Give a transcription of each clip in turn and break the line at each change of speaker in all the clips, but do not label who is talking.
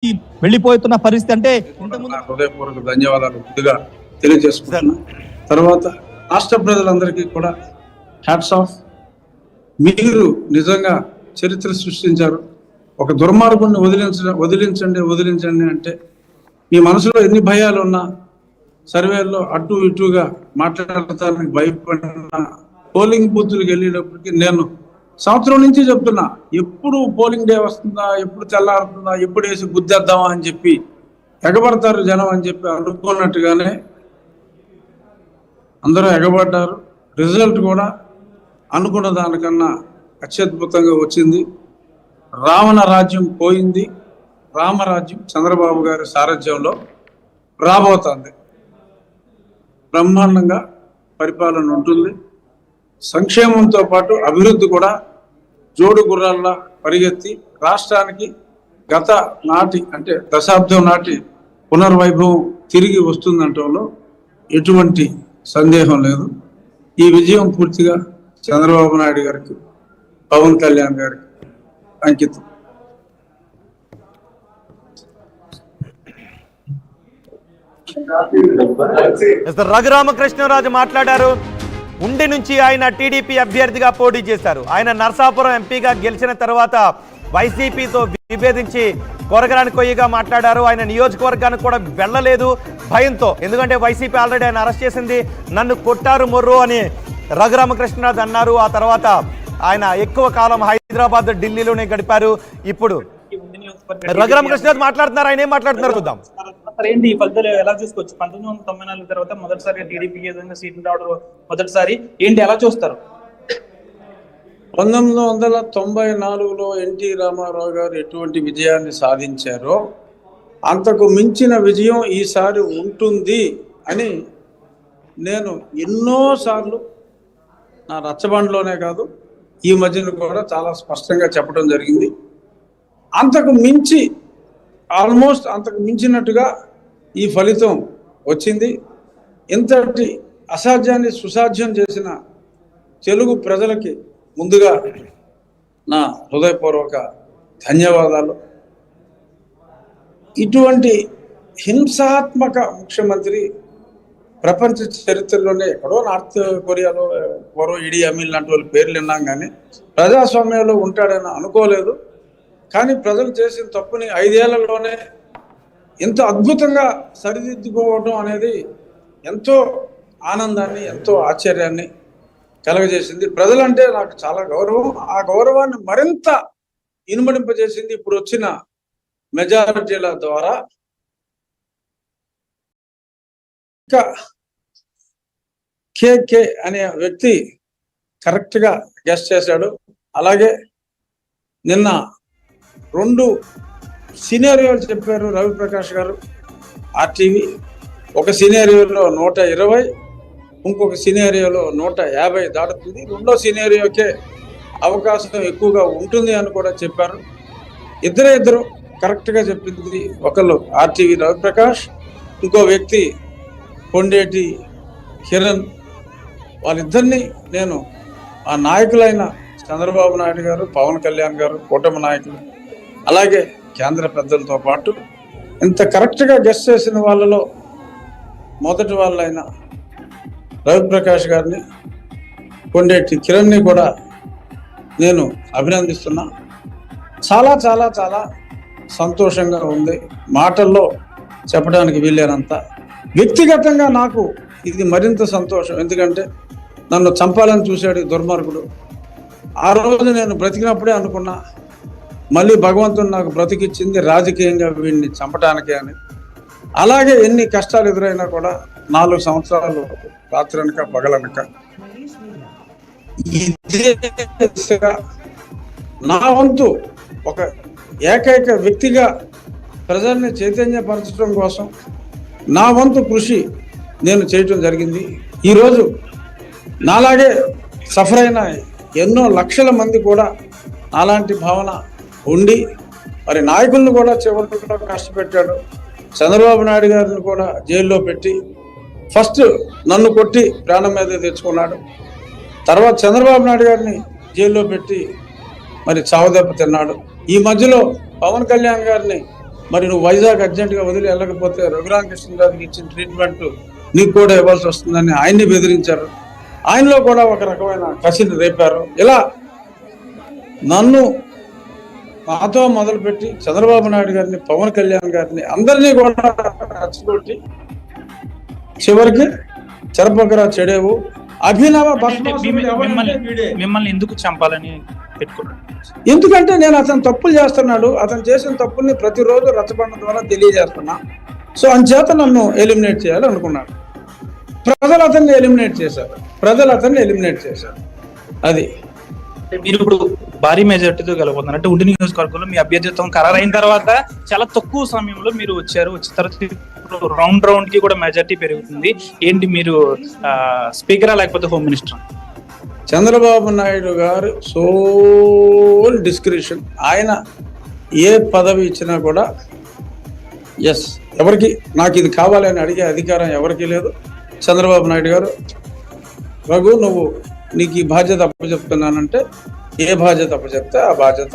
వెళ్ళిపోతున్న పరిస్థితి. అంటే
హృదయపూర్వక ధన్యవాదాలు ముందుగా తెలియజేసుకుంటున్నా. తర్వాత రాష్ట్ర ప్రజలందరికీ కూడా హ్యాట్స్ ఆఫ్. మీరు నిజంగా చరిత్ర సృష్టించారు. ఒక దుర్మార్గుడిని వదిలించండి అంటే మీ మనసులో ఎన్ని భయాలు ఉన్నా సర్వేల్లో అటు ఇటుగా మాట్లాడటానికి భయపడిన పోలింగ్ బూత్లకు వెళ్ళేటప్పటికి నేను సంవత్సరం నుంచి చెప్తున్నా, ఎప్పుడు పోలింగ్ డే వస్తుందా, ఎప్పుడు తెల్లారుతుందా, ఎప్పుడు వేసి గుద్దేద్దామా అని చెప్పి ఎగబడతారు జనం అని చెప్పి అనుకున్నట్టుగానే అందరూ ఎగబడ్డారు. రిజల్ట్ కూడా అనుకున్న దానికన్నా అత్యద్భుతంగా వచ్చింది. రావణ రాజ్యం పోయింది, రామరాజ్యం చంద్రబాబు గారి సారథ్యంలో రాబోతుంది. బ్రహ్మాండంగా పరిపాలన ఉంటుంది. సంక్షేమంతో పాటు అభివృద్ధి కూడా జోడు గుర్రాల్లా పరిగెత్తి రాష్ట్రానికి గత నాటి అంటే దశాబ్దం నాటి పునర్వైభవం తిరిగి వస్తుందంటంలో ఎటువంటి సందేహం లేదు. ఈ విజయం పూర్తిగా చంద్రబాబు నాయుడు గారికి, పవన్ కళ్యాణ్ గారికి అంకితం.
రఘురామకృష్ణరాజు మాట్లాడారు. ఉండి నుంచి ఆయన టీడీపీ అభ్యర్థిగా పోటీ చేశారు. ఆయన నరసాపురం ఎంపీగా గెలిచిన తర్వాత వైసీపీతో విభేదించి కొరగరాని కొయ్యగా మాట్లాడారు. ఆయన నియోజకవర్గానికి కూడా వెళ్ళలేదు భయంతో, ఎందుకంటే వైసీపీ ఆల్రెడీ ఆయన అరెస్ట్ చేసింది. నన్ను కొట్టారు మొర్రు అని రఘురామకృష్ణరాజు అన్నారు. ఆ తర్వాత ఆయన ఎక్కువ కాలం హైదరాబాద్, ఢిల్లీలోనే గడిపారు. ఇప్పుడు రఘురామకృష్ణరాజు మాట్లాడుతున్నారు. ఆయన ఏం మాట్లాడుతున్నారు చూద్దాం.
ఏంటి ఈ ఫలితాలు ఎలా చూసుకోవచ్చు? 1994 తర్వాత మొదటిసారిగా టీడీపీకి ఏదైనా సీట్లు రావడం మొదటిసారి ఏంటి, ఎలా చూస్తారు?
1994లో ఎన్టీ రామారావు గారు ఎటువంటి విజయాన్ని సాధించారో అంతకు మించిన విజయం ఈసారి ఉంటుంది అని నేను ఎన్నోసార్లు నా రచ్చబండలోనే కాదు ఈ మధ్యన కూడా చాలా స్పష్టంగా చెప్పడం జరిగింది. అంతకు మించి ఆల్మోస్ట్ అంతకు మించినట్టుగా ఈ ఫలితం వచ్చింది. ఇంతటి అసాధ్యాన్ని సుసాధ్యం చేసిన తెలుగు ప్రజలకి ముందుగా నా హృదయపూర్వక ధన్యవాదాలు. ఇటువంటి హింసాత్మక ముఖ్యమంత్రి ప్రపంచ చరిత్రలోనే ఎక్కడో నార్త్ కొరియాలో ఎవరో ఇడి అమీన్ లాంటి వాళ్ళ పేర్లు విన్నాం, కానీ ప్రజాస్వామ్యంలో ఉంటాడని అనుకోలేదు. కానీ ప్రజలు చేసిన తప్పుని 5 ఏళ్లలోనే ఎంత అద్భుతంగా సరిదిద్దుకోవడం అనేది ఎంతో ఆనందాన్ని, ఎంతో ఆశ్చర్యాన్ని కలగజేసింది. ప్రజలంటే నాకు చాలా గౌరవం. ఆ గౌరవాన్ని మరింత ఇనుమడింపజేసింది ఇప్పుడు వచ్చిన మెజారిటీల ద్వారా. ఇంకా కేకే అనే వ్యక్తి కరెక్ట్గా గెస్ట్ చేశాడు. అలాగే నిన్న 2 సినారియోలు చెప్పారు రవిప్రకాష్ గారు ఆర్టీవీ. ఒక సినారియోలో 120, ఇంకొక సినారియోలో 150 దాటుతుంది. 2వ సినారియోకే అవకాశం ఎక్కువగా ఉంటుంది అని కూడా చెప్పారు. ఇద్దరు కరెక్ట్గా చెప్పింది. ఒకళ్ళు ఆర్టీవీ రవిప్రకాష్, ఇంకో వ్యక్తి కొండేటి కిరణ్. వాళ్ళిద్దరినీ నేను ఆ నాయకులైన చంద్రబాబు నాయుడు గారు, పవన్ కళ్యాణ్ గారు, కూటమి నాయకులు, అలాగే కేంద్ర పెద్దలతో పాటు ఇంత కరెక్ట్గా గెస్ట్ చేసిన వాళ్ళలో మొదటి వాళ్ళైన రవిప్రకాష్ గారిని, కొండేటి కిరణ్ని కూడా నేను అభినందిస్తున్నా. చాలా చాలా చాలా సంతోషంగా ఉంది. మాటల్లో చెప్పడానికి వీలేనంత. వ్యక్తిగతంగా నాకు ఇది మరింత సంతోషం. ఎందుకంటే నన్ను చంపాలని చూశాడు దుర్మార్గుడు. ఆ రోజు నేను బ్రతికినప్పుడే అనుకున్నా, మళ్ళీ భగవంతుడు నాకు బ్రతికిచ్చింది రాజకీయంగా వీడిని చంపటానికే అని. అలాగే ఎన్ని కష్టాలు ఎదురైనా కూడా 4 సంవత్సరాలు రాత్రనక పగలనక నా వంతు ఒక ఏకైక వ్యక్తిగా ప్రజల్ని చైతన్యపరచడం కోసం నా వంతు కృషి నేను చేయటం జరిగింది. ఈరోజు నాలాగే సఫర్ అయిన ఎన్నో లక్షల మంది కూడా అలాంటి భావన ఉండి మరి నాయకులను కూడా చివరిలో కష్టపెట్టాడు. చంద్రబాబు నాయుడు గారిని కూడా జైల్లో పెట్టి ఫస్ట్ నన్ను కొట్టి ప్రాణం మీద తెచ్చుకున్నాడు. తర్వాత చంద్రబాబు నాయుడు గారిని జైల్లో పెట్టి మరి చావుదెబ్బ తిన్నాడు. ఈ మధ్యలో పవన్ కళ్యాణ్ గారిని మరి నువ్వు వైజాగ్ అర్జెంటుగా వదిలి వెళ్ళకపోతే రఘురామకృష్ణరాజుకి ఇచ్చిన ట్రీట్మెంట్ నీకు కూడా ఇవ్వాల్సి వస్తుందని ఆయన్ని బెదిరించారు. ఆయనలో కూడా ఒక రకమైన కసిని రేపారు. ఇలా నన్ను నాతో మొదలుపెట్టి చంద్రబాబు నాయుడు గారిని, పవన్ కళ్యాణ్ గారిని అందరినీ కూడా రెచ్చగొట్టి చివరికి చెరపకరా చెడేవు అభినవ
మిమ్మల్ని ఎందుకు చంపాలని పెట్టుకున్నాడు?
ఎందుకంటే నేను అతను తప్పులు చేస్తున్నాడు, అతను చేసిన తప్పుల్ని ప్రతిరోజు రచ్చబండ ద్వారా తెలియజేస్తున్నా. సో అంచేత నన్ను ఎలిమినేట్ చేయాలి అనుకున్నాడు. ప్రజలు అతన్ని ఎలిమినేట్ చేశారు. అది
మీరు ఇప్పుడు భారీ మెజార్టీతో గెలవబోతున్నారు. అంటే ఉండి నియోజకవర్గంలో మీ అభ్యర్థిత్వం ఖరారైన తర్వాత చాలా తక్కువ సమయంలో మీరు వచ్చారు. వచ్చిన తర్వాత రౌండ్ కి కూడా మెజార్టీ పెరుగుతుంది. ఏంటి మీరు స్పీకరా లేకపోతే హోమ్ మినిస్టర్?
చంద్రబాబు నాయుడు గారు సోల్ డిస్క్రిప్షన్, ఆయన ఏ పదవి ఇచ్చినా కూడా ఎస్, ఎవరికి నాకు ఇది కావాలి అని అడిగే అధికారం ఎవరికీ లేదు. చంద్రబాబు నాయుడు గారు, రఘు నీకు ఈ బాధ్యత అప్పచెప్తున్నానంటే ఏ బాధ్యత అప్పచెప్తే ఆ బాధ్యత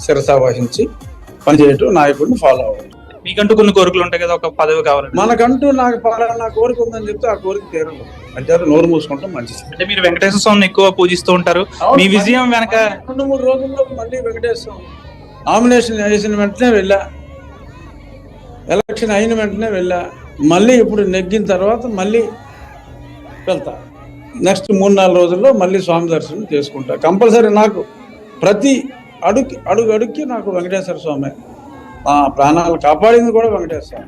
శిరసా వహించి పనిచేయటం, నాయకుడిని ఫాలో అవ్వడం.
మీకంటూ కొన్ని కోరికలు ఉంటాయి కదా, ఒక పదవి కావాలి.
మనకంటూ నాకు నా కోరిక ఉందని చెప్తే ఆ కోరిక తీరదు. అంటే అది నోరు మూసుకుంటాం మంచిది.
అంటే మీరు వెంకటేశ్వర స్వామిని ఎక్కువ పూజిస్తూ ఉంటారు. మీ విజయం వెనక
2-3 రోజుల్లో మళ్ళీ వెంకటేశ్వర నామినేషన్ వేసిన వెంటనే వెళ్ళా, ఎలక్షన్ అయిన వెంటనే వెళ్ళా, మళ్ళీ ఇప్పుడు నెగ్గిన తర్వాత మళ్ళీ వెళ్తా. నెక్స్ట్ 3-4 రోజుల్లో మళ్ళీ స్వామి దర్శనం చేసుకుంటా. కంపల్సరీ నాకు ప్రతి అడుగుకి నాకు వెంకటేశ్వర స్వామి, ఆ ప్రాణాలు కాపాడింది కూడా వెంకటేశ్వర స్వామి.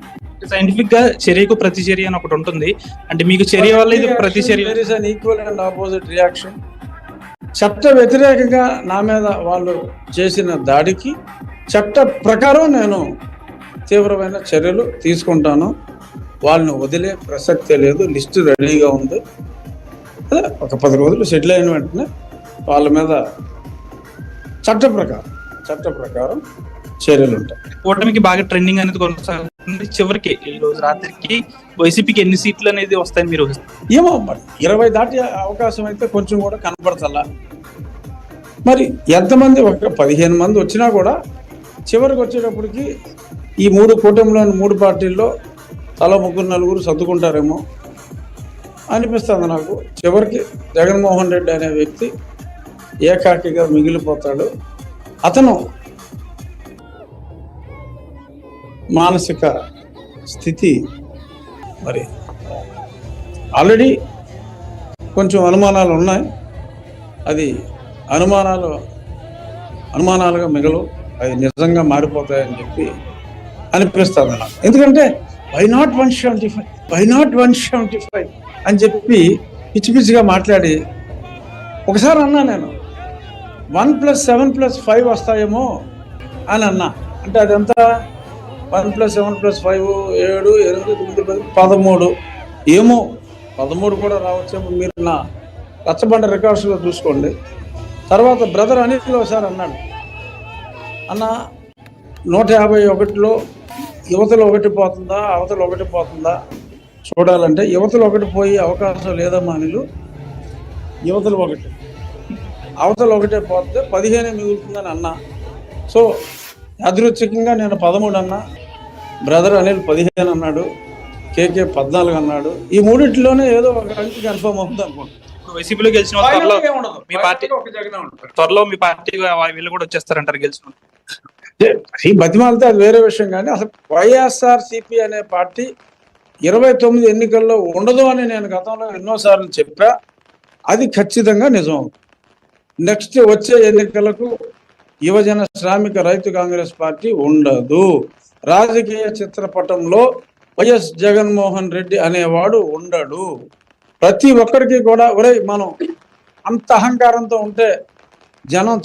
సైంటిఫిక్ గా చర్యకు ప్రతి చర్య అని ఒకటి ఉంటుంది. అంటే మీకు చర్య వల్ల ఇది ప్రతి చర్య
ఈక్వల్ అండ్ ఆపోజిట్ రియాక్షన్. చట్ట వ్యతిరేకంగా నా మీద వాళ్ళు చేసిన దాడికి చట్ట ప్రకారం నేను తీవ్రమైన చర్యలు తీసుకుంటాను. వాళ్ళని వదిలే ప్రసక్తే లేదు. లిస్టు రెడీగా ఉంది. అదే ఒక 10 రోజులు సెటిల్ అయిన వెంటనే వాళ్ళ మీద చట్ట ప్రకారం చర్యలు ఉంటాయి.
కూటమికి బాగా ట్రెండింగ్ అనేది కొనసాగుతుంది. చివరికి ఈ రోజు రాత్రికి వైసీపీకి ఎన్ని సీట్లు అనేది వస్తాయని మీరు?
ఏమో మరి 20 దాటి అవకాశం అయితే కొంచెం కూడా కనపడతల్లా. మరి ఎంతమంది, ఒక 15 మంది వచ్చినా కూడా చివరికి వచ్చేటప్పటికి ఈ 3 కూటమిలోని 3 పార్టీల్లో తల 3-4 సర్దుకుంటారేమో అనిపిస్తుంది నాకు. చివరికి జగన్మోహన్ రెడ్డి అనే వ్యక్తి ఏకాకిగా మిగిలిపోతాడు. అతను మానసిక స్థితి మరి ఆల్రెడీ కొంచెం అనుమానాలు ఉన్నాయి. అది అనుమానాలుగా మిగలవు, అవి నిజంగా మారిపోతాయని చెప్పి అనిపిస్తుంది నాకు. ఎందుకంటే వై నాట్ 175 అని చెప్పి పిచ్చిగా మాట్లాడి ఒకసారి అన్నా నేను 1+7+5 వస్తాయేమో అని అన్నా. అంటే అదంతా 1+7+5 7 8 9 13 ఏమో 13 కూడా రావచ్చేమో. మీరు నా రచ్చబండ రికార్డ్స్లో చూసుకోండి. తర్వాత బ్రదర్ అనిల్ ఒకసారి అన్నాడు, అన్న 151లో యువతలు 1 పోతుందా అవతల 1 పోతుందా చూడాలంటే యువతలు 1 పోయి అవకాశం లేదమ్మా అనిలు. యువతలు 1 అవతల 1 పోతే 15 మిగులుతుందని అన్నా. సో యాదృచ్ఛికంగా నేను 13 అన్నా, బ్రదర్ అనిల్ 15 అన్నాడు, కేకే 14 అన్నాడు. ఈ మూడింటిలోనే ఏదో ఒక అంకి కన్ఫర్మ్ అవుతుంది అనుకుంటా.
వైసీపీలో గెలిచిన మీ పార్టీ త్వరలో మీ పార్టీ వీళ్ళు కూడా వచ్చేస్తారంటారు గెలిచిన.
ఈ బతిమాలితే అది వేరే విషయం. కానీ అసలు వైఎస్ఆర్సీపీ అనే పార్టీ 29 ఎన్నికల్లో ఉండదు అని నేను గతంలో ఎన్నోసార్లు చెప్పా. అది ఖచ్చితంగా నిజం అవుతుంది. నెక్స్ట్ వచ్చే ఎన్నికలకు యువజన శ్రామిక రైతు కాంగ్రెస్ పార్టీ ఉండదు. రాజకీయ చిత్రపటంలో వైఎస్ జగన్మోహన్ రెడ్డి అనేవాడు ఉండడు. ప్రతి ఒక్కరికి కూడా ఒరే మనం అంత అహంకారంతో ఉంటే జనం